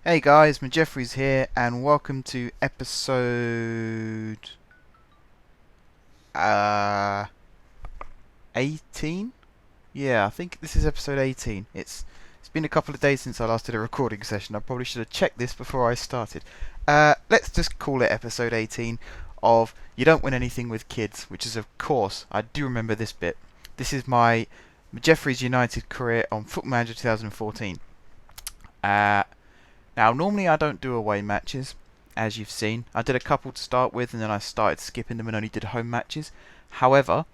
Hey guys, Jeffries here, and welcome to episode uh 18. Yeah, I think this is episode 18. It's been a couple of days since I last did a recording session. I probably should have checked this before I started. Let's just call it episode 18 of You Don't Win Anything with Kids, which is, of course, I do remember this bit. This is my Jeffries United career on Football Manager 2014. Now, normally I don't do away matches, as you've seen. I did a couple to start with, and then I started skipping them and only did home matches. However,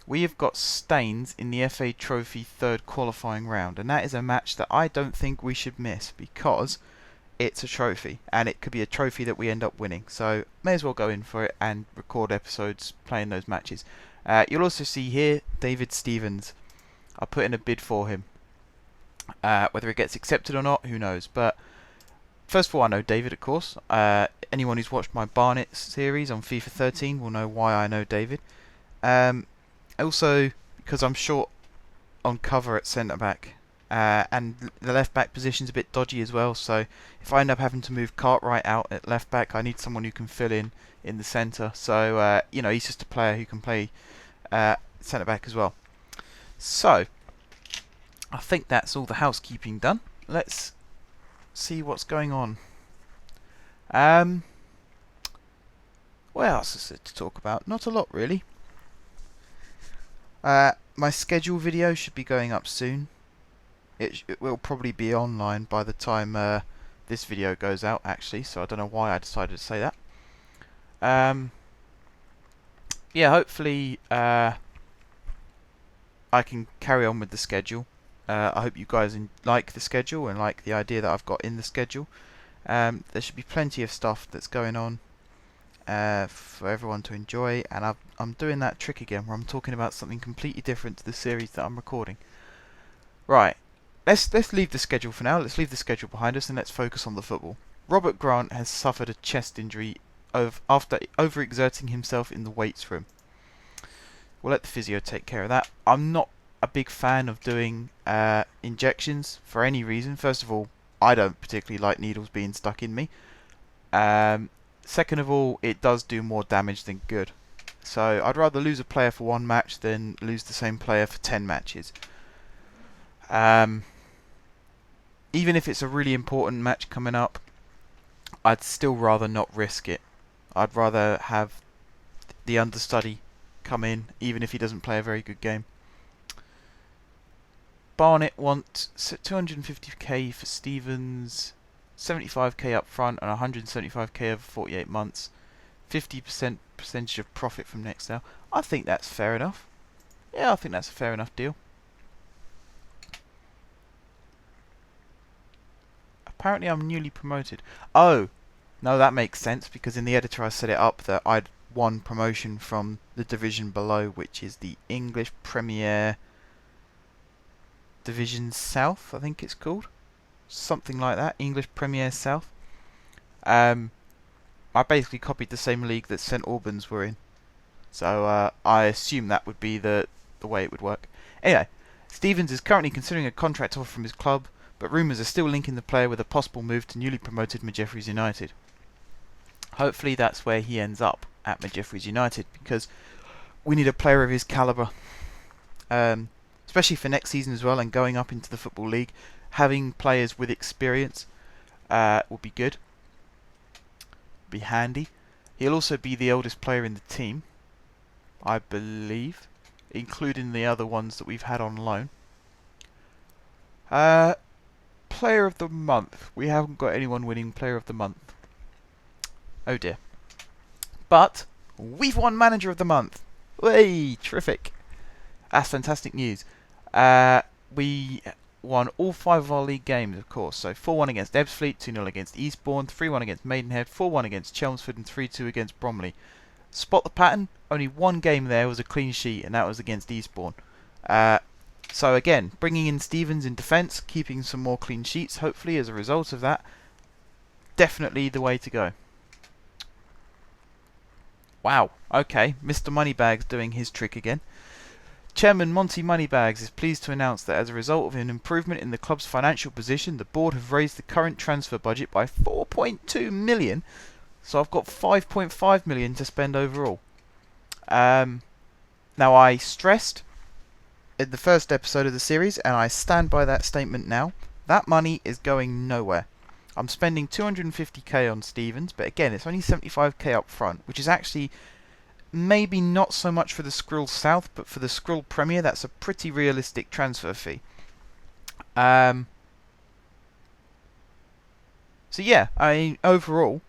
we have got Staines in the FA Trophy third qualifying round, and that is a match that I don't think we should miss, because it's a trophy, and it could be a trophy that we end up winning. So, may as well go in for it and record episodes playing those matches. You'll also see here, David Stevens. I put in a bid for him. Whether it gets accepted or not, who knows, but first of all, I know David, of course. Anyone who's watched my Barnet series on FIFA 13 will know why I know David. Also, because I'm short on cover at centre-back. And the left-back position's a bit dodgy as well, so if I end up having to move Cartwright out at left-back, I need someone who can fill in the centre. So, he's just a player who can play centre-back as well. So, I think that's all the housekeeping done. Let's see what's going on. What else is there to talk about? Not a lot, really. My schedule video should be going up soon. It will probably be online by the time this video goes out, actually, so I don't know why I decided to say that. Yeah, hopefully I can carry on with the schedule. I hope you guys like the schedule and like the idea that I've got in the schedule. There should be plenty of stuff that's going on for everyone to enjoy, and I'm doing that trick again where I'm talking about something completely different to the series that I'm recording. Right, let's leave the schedule for now. Let's leave the schedule behind us and let's focus on the football. Robert Grant has suffered a chest injury after overexerting himself in the weights room. We'll let the physio take care of that. I'm not a big fan of doing injections for any reason. First of all, I don't particularly like needles being stuck in me. Second of all, it does do more damage than good. So I'd rather lose a player for one match than lose the same player for 10 matches. Even if it's a really important match coming up, I'd still rather not risk it. I'd rather have the understudy come in, even if he doesn't play a very good game. Barnet want 250k for Stevens, 75k up front, and 175k over 48 months. 50% percentage of profit from next sale. I think that's fair enough. Yeah, I think that's a fair enough deal. Apparently I'm newly promoted. Oh, no, that makes sense, because in the editor I set it up that I'd won promotion from the division below, which is the English Premier Division South, I think it's called. Something like that, English Premier South. I basically copied the same league that St Albans were in. So I assume that would be the way it would work. Anyway, Stevens is currently considering a contract offer from his club, but rumours are still linking the player with a possible move to newly promoted Jeffries United. Hopefully that's where he ends up, at Jeffries United, because we need a player of his calibre. Especially for next season as well, and going up into the Football League. Having players with experience will be good. Be handy. He'll also be the oldest player in the team, I believe, including the other ones that we've had on loan. Player of the month. We haven't got anyone winning Player of the Month. Oh dear. But we've won Manager of the Month. Hey, terrific. That's fantastic news. We won all 5 of our league games, of course. So 4-1 against Ebbsfleet, 2-0 against Eastbourne, 3-1 against Maidenhead, 4-1 against Chelmsford, and 3-2 against Bromley. Spot the pattern? Only one game there was a clean sheet, and that was against Eastbourne. So again, bringing in Stevens in defence, keeping some more clean sheets, hopefully, as a result of that. Definitely the way to go. Wow, okay, Mr. Moneybags doing his trick again. Chairman Monty Moneybags is pleased to announce that as a result of an improvement in the club's financial position, the board have raised the current transfer budget by 4.2 million. So I've got 5.5 million to spend overall. Now I stressed in the first episode of the series, and I stand by that statement now, that money is going nowhere. I'm spending 250k on Stevens, but again, it's only 75k up front, which is actually maybe not so much for the Skrill South, but for the Skrill Premier, that's a pretty realistic transfer fee. So yeah, overall,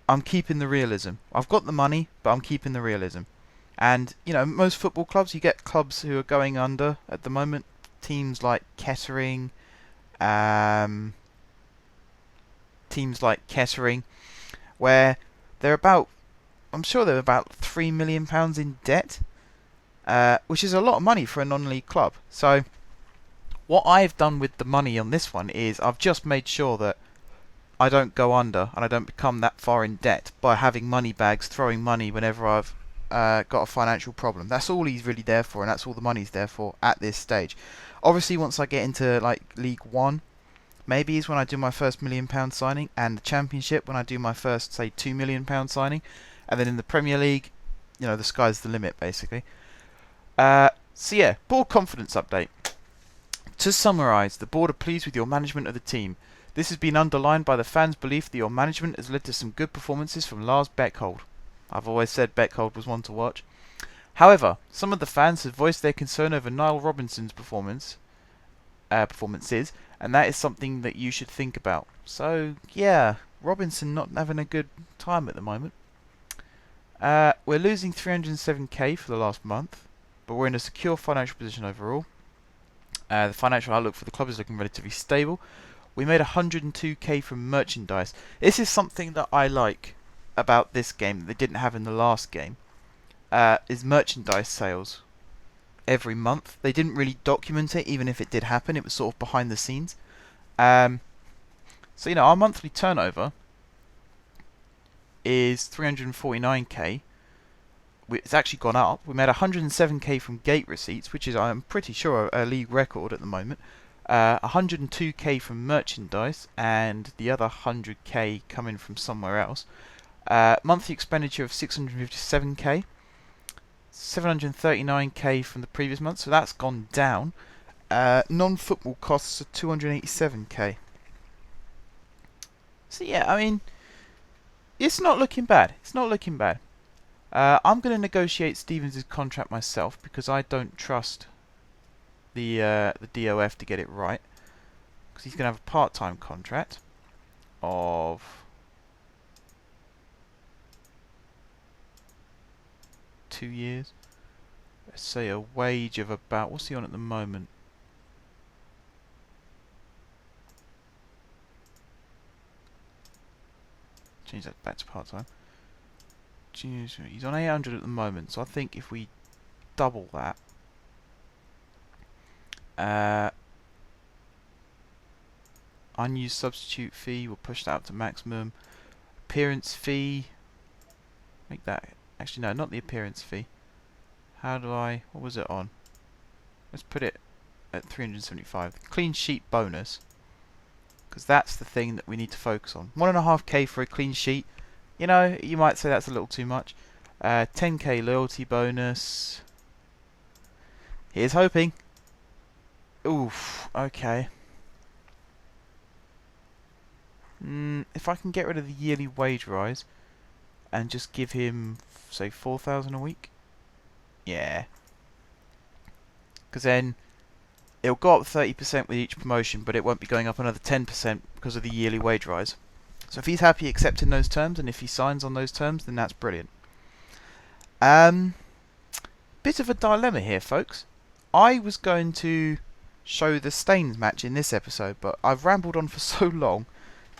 I'm keeping the realism. I've got the money, but I'm keeping the realism. And, you know, most football clubs, you get clubs who are going under at the moment. Teams like Kettering, where they're about, I'm sure they're about £3 million in debt, which is a lot of money for a non-league club. So, what I've done with the money on this one is I've just made sure that I don't go under and I don't become that far in debt by having money bags throwing money whenever I've got a financial problem. That's all he's really there for, and that's all the money's there for at this stage. Obviously, once I get into like League One, maybe is when I do my first £1 million signing, and the Championship when I do my first, say, £2 million signing, and then in the Premier League, you know, the sky's the limit basically. So yeah, board confidence update. To summarise, the board are pleased with your management of the team. This has been underlined by the fans' belief that your management has led to some good performances from Lars Beckhold. I've always said Beckhold was one to watch. However, some of the fans have voiced their concern over Niall Robinson's performances, and that is something that you should think about. So, yeah, Robinson not having a good time at the moment. We're losing 307k for the last month, but we're in a secure financial position overall. The financial outlook for the club is looking relatively stable. We made 102k from merchandise. This is something that I like about this game that they didn't have in the last game, is merchandise sales every month. They didn't really document it, even if it did happen. It was sort of behind the scenes. So, you know, our monthly turnover is 349k. It's actually gone up. We made 107k from gate receipts, which is, I'm pretty sure, a league record at the moment. 102k from merchandise, and the other 100k coming from somewhere else. Monthly expenditure of 657k, 739k from the previous month, so that's gone down. Non-football costs are 287k. So yeah, I mean, it's not looking bad. It's not looking bad. I'm going to negotiate Stevens' contract myself because I don't trust the DOF to get it right, because he's going to have a part-time contract of 2 years. Let's say a wage of about, what's he on at the moment? Change that back to part-time. He's on 800 at the moment, so I think if we double that, unused substitute fee, we'll push that up to maximum. Appearance fee, make that, actually no, not the appearance fee. How do I, what was it on? Let's put it at 375. Clean sheet bonus, because that's the thing that we need to focus on. 1.5k for a clean sheet. You know, you might say that's a little too much. 10k loyalty bonus. Here's hoping. Oof, okay. If I can get rid of the yearly wage rise and just give him, say, 4,000 a week. Yeah. Because then it'll go up 30% with each promotion, but it won't be going up another 10% because of the yearly wage rise. So if he's happy accepting those terms, and if he signs on those terms, then that's brilliant. Bit of a dilemma here, folks. I was going to show the Staines match in this episode, but I've rambled on for so long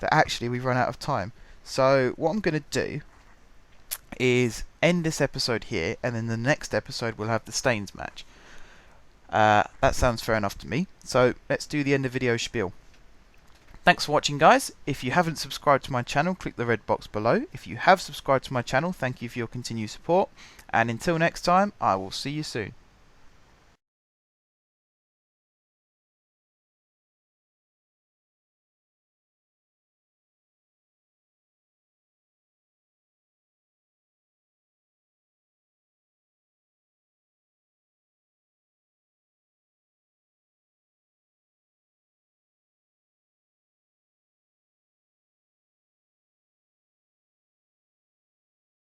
that actually we've run out of time. So what I'm going to do is end this episode here, and then the next episode we'll have the Staines match. That sounds fair enough to me. So let's do the end of video spiel. Thanks for watching, guys. If you haven't subscribed to my channel, click the red box below. If you have subscribed to my channel, thank you for your continued support. And until next time, I will see you soon.